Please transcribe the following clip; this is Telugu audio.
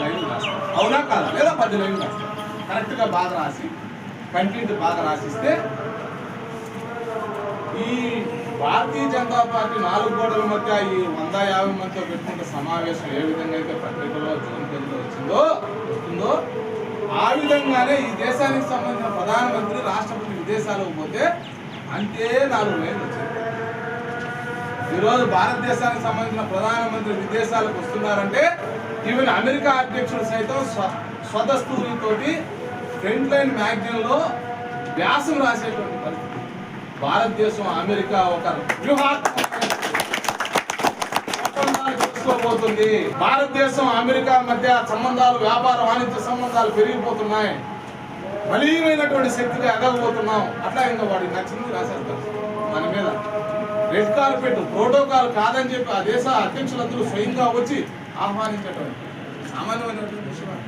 లైన్లు రాస్తారు. అవునా కాదా? లేదా 10 లైన్లు రాస్తారు. కరెక్ట్గా బాగా రాసి కంటెంట్ బాగా రాసిస్తే ఈ భారతీయ జనతా పార్టీ 4 గోడల మధ్య ఈ 150 మందితో పెట్టుకుంటే సమావేశం ఏ విధంగా అయితే పత్రికలో జూన్ 10లో వస్తుందో ఆ విధంగానే ఈ దేశానికి సంబంధించిన ప్రధానమంత్రి రాష్ట్రపతి విదేశాలకు పోతే అంతే 4 లైన్లు వచ్చింది. ఈరోజు భారతదేశానికి సంబంధించిన ప్రధానమంత్రి విదేశాలకు వస్తున్నారంటే ఈవెన్ అమెరికా అధ్యక్షుడు సైతం స్వదస్తూరితోటి ఫ్రంట్ లైన్ మ్యాగజైన్లో వ్యాసం రాసేటువంటి పరిస్థితి. భారతదేశం అమెరికా ఒక వ్యూహాత్మకంగా భారతదేశం అమెరికా మధ్య సంబంధాలు, వ్యాపార వాణిజ్య సంబంధాలు పెరిగిపోతున్నాయి, బలీయమైనటువంటి శక్తిగా ఎదగబోతున్నాం. అట్లా ఇంకా వాడికి నచ్చింది రాసేస్తారు. మన మీద రెడ్ కార్పెట్ ప్రోటోకాల్ కాదని చెప్పి ఆ దేశ అధ్యక్షులందరూ స్వయంగా వచ్చి ఆహ్వానించేటువంటి సామాన్యమైనటువంటి విషయం.